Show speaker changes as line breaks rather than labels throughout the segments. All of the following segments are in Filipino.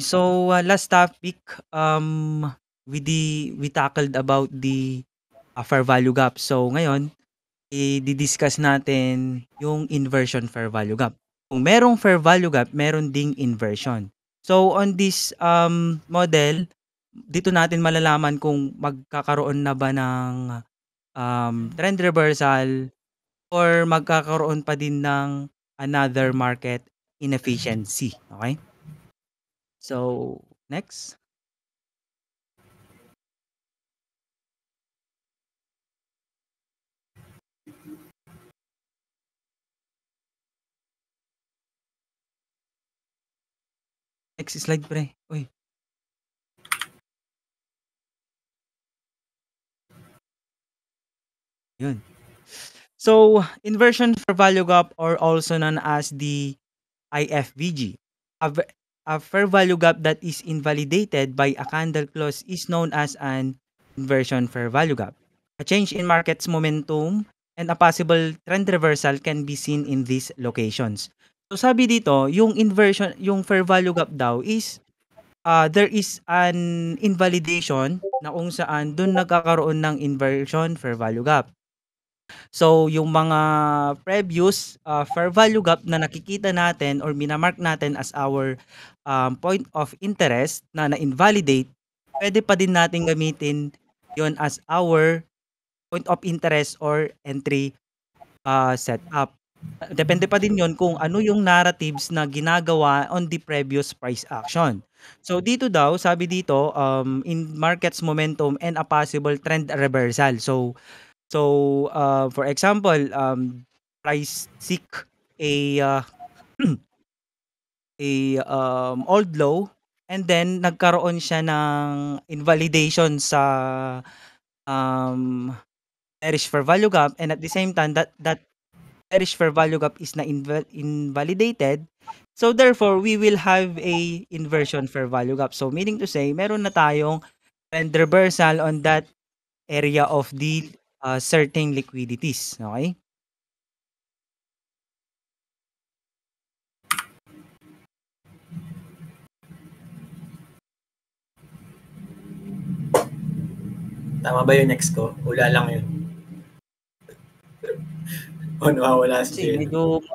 So, last topic, we tackled about the fair value gap. So, ngayon, i-discuss natin yung inversion fair value gap. Kung merong fair value gap, meron ding inversion. So, on this model, dito natin malalaman kung magkakaroon na ba ng trend reversal or magkakaroon pa din ng another market inefficiency. Okay? So, next. Next slide pre. Uy, yun. So, inversion for value gap or also known as the IFVG. A, v- a fair value gap that is invalidated by a candle close is known as an inversion fair value gap. A change in market's momentum and a possible trend reversal can be seen in these locations. So sabi dito, yung inversion, yung fair value gap daw is there is an invalidation na kung saan dun nagkakaroon ng inversion fair value gap. So, yung mga previous fair value gap na nakikita natin or minamark natin as our point of interest na na-invalidate, pwede pa din natin gamitin yon as our point of interest or entry setup. Depende pa din yon kung ano yung narratives na ginagawa on the previous price action. So dito daw, sabi dito, in markets momentum and a possible trend reversal. So, for example, price seek a old low and then nagkaroon siya ng invalidation sa um, bearish for value gap, and at the same time that bearish for value gap is na invalidated. So therefore, we will have a inversion for value gap. So meaning to say, meron na tayong trend reversal on that area of the certain liquidities. Okay?
Tama ba yung next ko? Wala lang yun. O nawawala si
Kasi
Jen.
medyo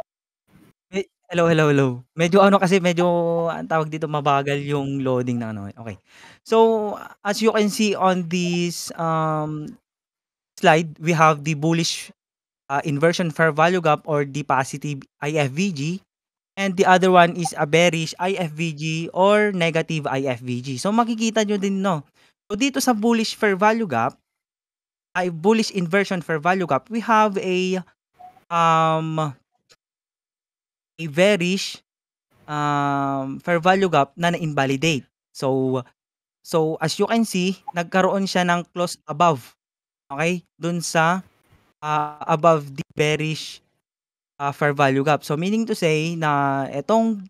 hello, hello, hello. Medyo ano kasi medyo ang tawag dito mabagal yung loading ng ano. Okay. So as you can see on this slide, we have the bullish inversion fair value gap or the positive IFVG, and the other one is a bearish IFVG or negative IFVG. So makikita nyo din no. So dito sa bullish fair value gap, ay bullish inversion fair value gap, we have um a bearish fair value gap na na-invalidate. So as you can see, nagkaroon siya ng close above, okay? Dun sa above the bearish fair value gap. So meaning to say na itong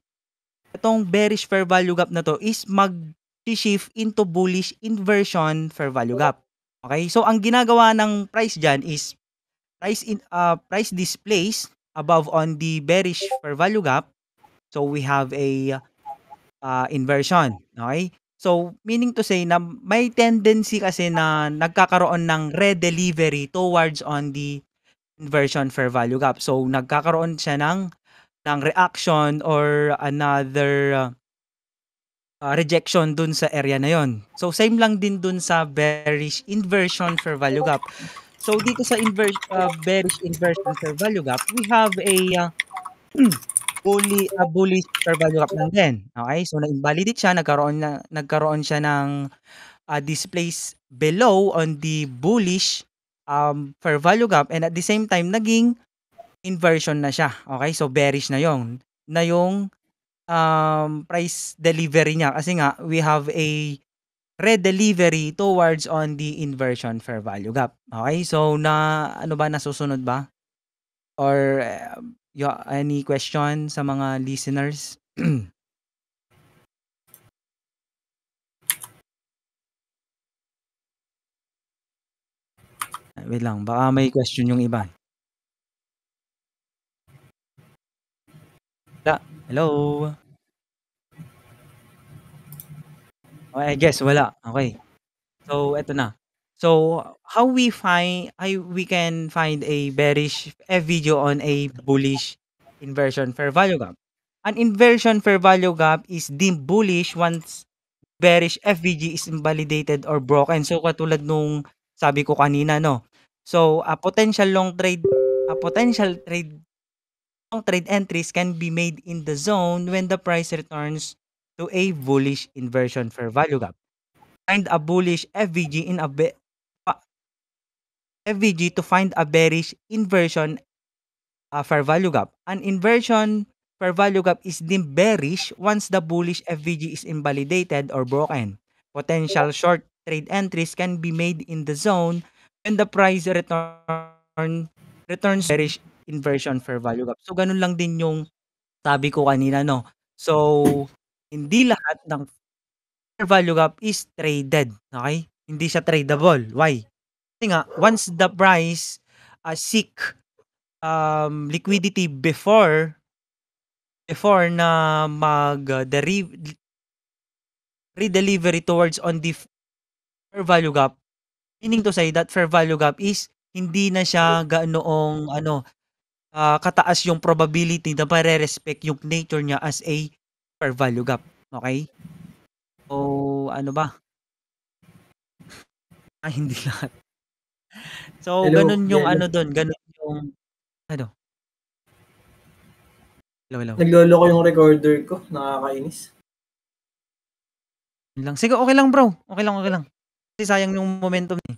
bearish fair value gap na to is mag-shift into bullish inversion fair value gap. Okay? So ang ginagawa ng price diyan is price displays above on the bearish fair value gap. So we have a inversion, okay? So, meaning to say na may tendency kasi na nagkakaroon ng redelivery towards on the inversion fair value gap. So, nagkakaroon siya ng reaction or another rejection dun sa area na yon. So, same lang din dun sa bearish inversion fair value gap. So, dito sa bearish inversion fair value gap, we have a bullish fair value gap lang din. Okay? So na-invalidate siya, nagkaroon siya ng displays below on the bullish fair value gap, and at the same time naging inversion na siya. Okay? So bearish na yung price delivery niya kasi nga we have a red delivery towards on the inversion fair value gap. Okay? So na ano ba nasusunod ba? Or any question sa mga listeners? Wait lang, baka may question yung iba. Hello? I guess wala, okey. So eto na. So, how we can find a bearish FVG on a bullish inversion fair value gap. An inversion fair value gap is deemed bullish once bearish FVG is invalidated or broken. So, katulad nung sabi ko kanina 'no. So, a potential trade long trade entries can be made in the zone when the price returns to a bullish inversion fair value gap. Find a bullish FVG in a pa FVG to find a bearish inversion fair value gap. An inversion fair value gap is deemed bearish once the bullish FVG is invalidated or broken. Potential short trade entries can be made in the zone when the price returns bearish inversion fair value gap. So ganun lang din yung sabi ko kanina 'no. So hindi lahat ng fair value gap is traded, okay? Hindi siya tradable. Why? Kasi nga once the price seek liquidity before na mag redelivery towards on the fair value gap, meaning to say that fair value gap is hindi na siya gaanoong ano, kataas yung probability na mare-respect yung nature niya as a fair value gap, okey? So, ano ba, hindi lahat. So,
Hello,
ganun yung
Jello.
ano dun, ganun yung ano, hello, hello,
Nagloloko yung recorder ko, nakakainis.
yun lang. Sige, okey lang bro, okey lang. Kasi sayang yung momentum, eh.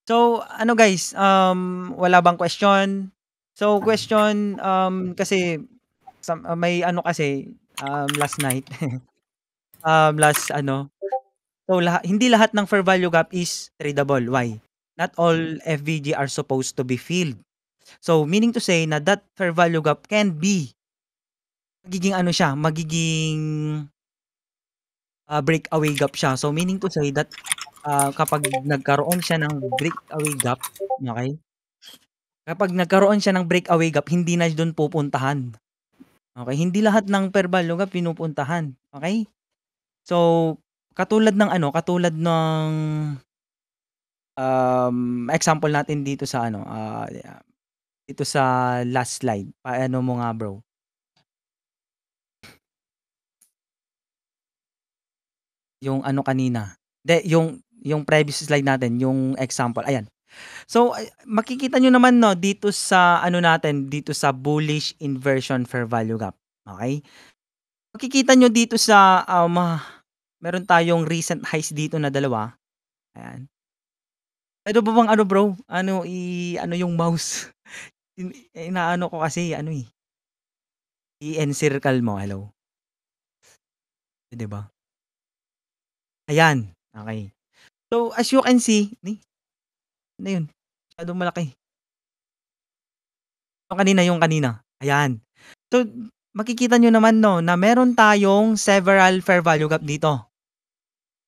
So, ano guys, wala bang question? So, question, kasi may ano kasi, last night, last ano, so hindi lahat ng fair value gap is tradable. Why? Not all FVG are supposed to be filled. So, meaning to say na that fair value gap can be magiging ano siya, magiging, breakaway gap siya. So, meaning to say that, kapag nagkaroon siya ng breakaway gap, okey? Kapag nagkaroon siya ng breakaway gap, hindi na dun pupuntahan, okey? Hindi lahat ng fair value gap pinupuntahan, okey? So, katulad ng ano, katulad ng, example natin dito sa ano, dito sa last slide. Paano mo nga bro? Yung ano kanina, hindi yung previous slide natin, yung example, ayan. So, makikita niyo naman 'no, dito sa ano natin, dito sa bullish inversion fair value gap, okey? Makikita niyo dito sa, meron tayong recent highs dito na dalawa, ayan. Puwede mo bang ano bro, ano ano yung mouse, inaano ko kasi ano, eh, i-encircle mo, hello, puwede ba? Ayan, okey. So, as you can see, ano yun, masyadong malaki. Yung kanina, ayan. So, makikita niyo naman 'no, na meron tayong several fair value gap dito,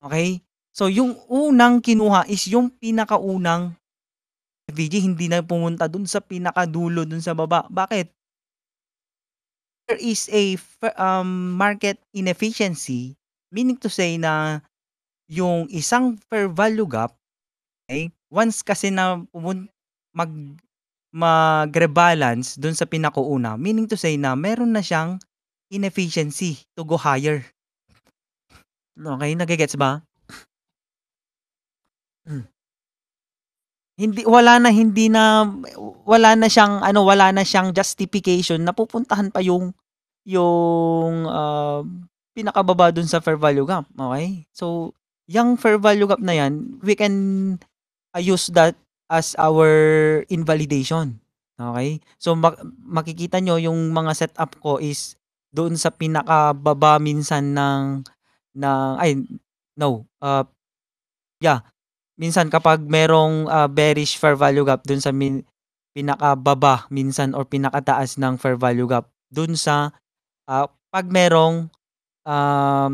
okey? So, yung unang kinuha is yung pinakaunang FVG, hindi na pumunta dun sa pinakadulo dun sa baba. Bakit? There is a market inefficiency, meaning to say na yung isang fair value gap, okey, once kasi na mag magre-balance dun sa pinakauna, meaning to say na meron na siyang inefficiency to go higher. Okey, ba? Hmm. Wala na siyang ano, wala na siyang justification na pupuntahan pa yung pinakababa dun sa fair value gap, okey? So, yang fair value gap na yan, we can, use that as our invalidation, okey? So, makikita niyo yung mga setup ko is doon sa pinakababa minsan ay no, yeah, minsan kapag merong, bearish fair value gap dun sa pinakababa minsan or pinakataas ng fair value gap dun sa, 'pag merong,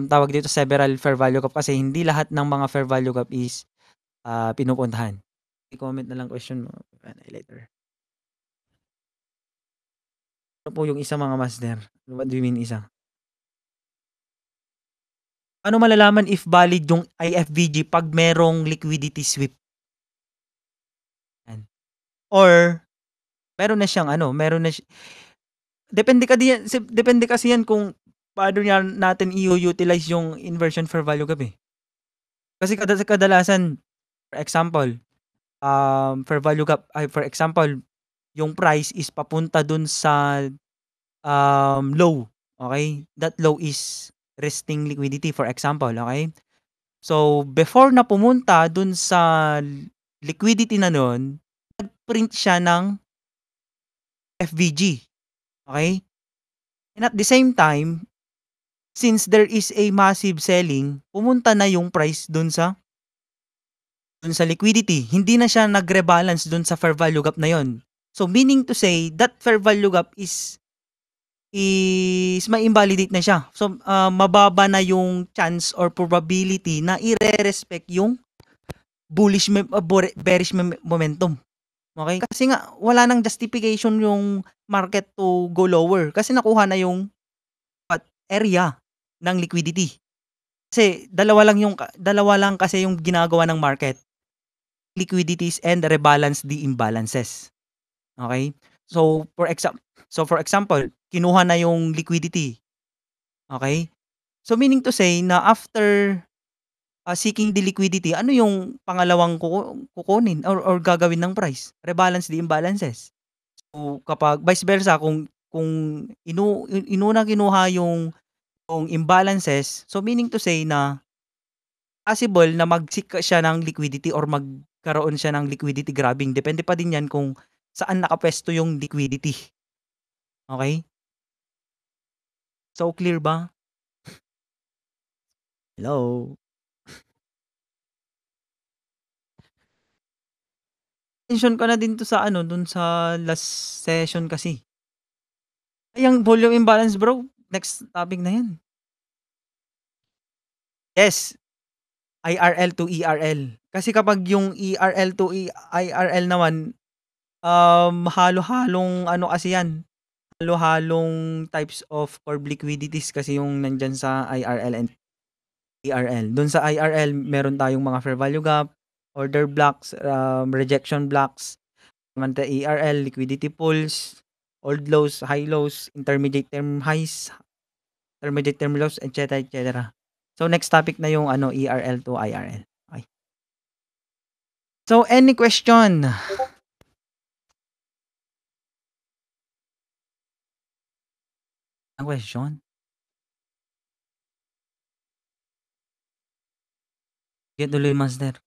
tawag dito, several fair value gap kasi hindi lahat ng mga fair value gap is, pinupuntahan. I-comment na lang question mo, ano later. Ano po yung isa mga master? What do you mean isa? Paano malalaman if valid yung IFVG 'pag merong liquidity sweep? Yan. Or meron na siyang ano, meron na depende kasi yan kung paano natin i-u-utilize yung inversion fair value gap, eh. Kasi kadalasan, for example, fair value gap ay for example, yung price is papunta dun sa, low, okey? That low is resting liquidity, for example, okey? So, before na pumunta dun sa liquidity na nun, nag-print siya ng FVG, okey? And at the same time, since there is a massive selling, pumunta na yung price dun sa liquidity. Hindi na siya nag-rebalance dun sa fair value gap na yon. So, meaning to say, that fair value gap is ma-invalidate na siya. So, mababa na yung chance or probability na ire-respect yung bearish momentum. Okay? Kasi nga, wala nang justification yung market to go lower. Kasi nakuha na yung area ng liquidity. Kasi dalawa lang kasi yung ginagawa ng market, liquidities and rebalance the imbalances. Okay? So for example, kinuha na yung liquidity. Okay? So meaning to say na after seeking the liquidity, ano yung pangalawang kukunin or gagawin ng price? Rebalance the imbalances. So kapag vice versa, kung inuna kinuha yung imbalances, so meaning to say na possible na mag-seek siya ng liquidity or magkaroon siya ng liquidity grabbing. Depende pa din 'yan kung saan nakapuwesto yung liquidity, okey? So, clear ba? Hello? Mention ko na din 'to sa ano, dun sa last session kasi. Ay, ang volume imbalance bro, next topic na 'yan. Yes, IRL to ERL. Kasi kapag yung ERL to IRL naman, halo-halong ano kasi 'yan, halo-halong types of orb liquidities kasi yung nandiyan sa IRL and ERL. Dun sa IRL meron tayong mga fair value gap, order blocks, rejection blocks. Naman sa ERL, liquidity pools, old lows, high lows, intermediate term highs, intermediate term lows, etc., etc. So next topic na yung ano, ERL to IRL. Okay. So any question? Ang question? Sige tuloy master.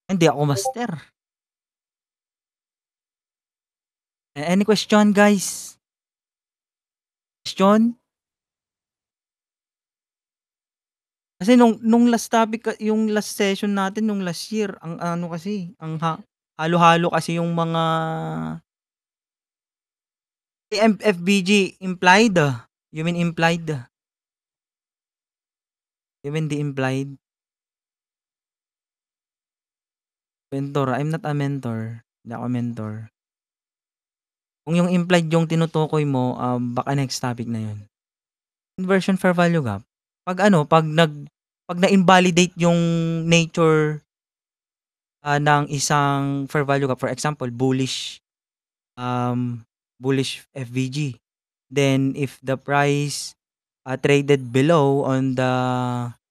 Hindi ako master. Any question guys? Question? Kasi nung last topic, yung last session natin nung last year, ang ano kasi, ang halo-halo kasi yung mga FBG implied. You mean implied? You mean the implied? Mentor, I'm not a mentor. Hindi ako mentor. Kung yung implied yung tinutukoy mo, baka next topic na yun. Inversion fair value gap. Pag ano, pag na-invalidate yung nature ng isang fair value gap, for example, bullish FVG. Then if the price traded below on the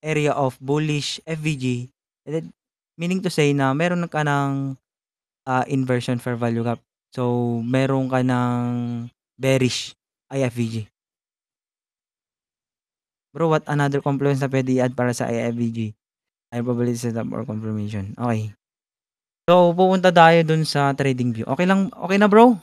area of bullish FVG, meaning to say na meron ka ng inversion fair value gap. So, meron ka ng bearish IFVG. Bro, what another complements na pwede i-add para sa IFVG? High probability setup or confirmation. Okay. So, pupunta tayo dun sa trading view. Okay lang, okay na bro?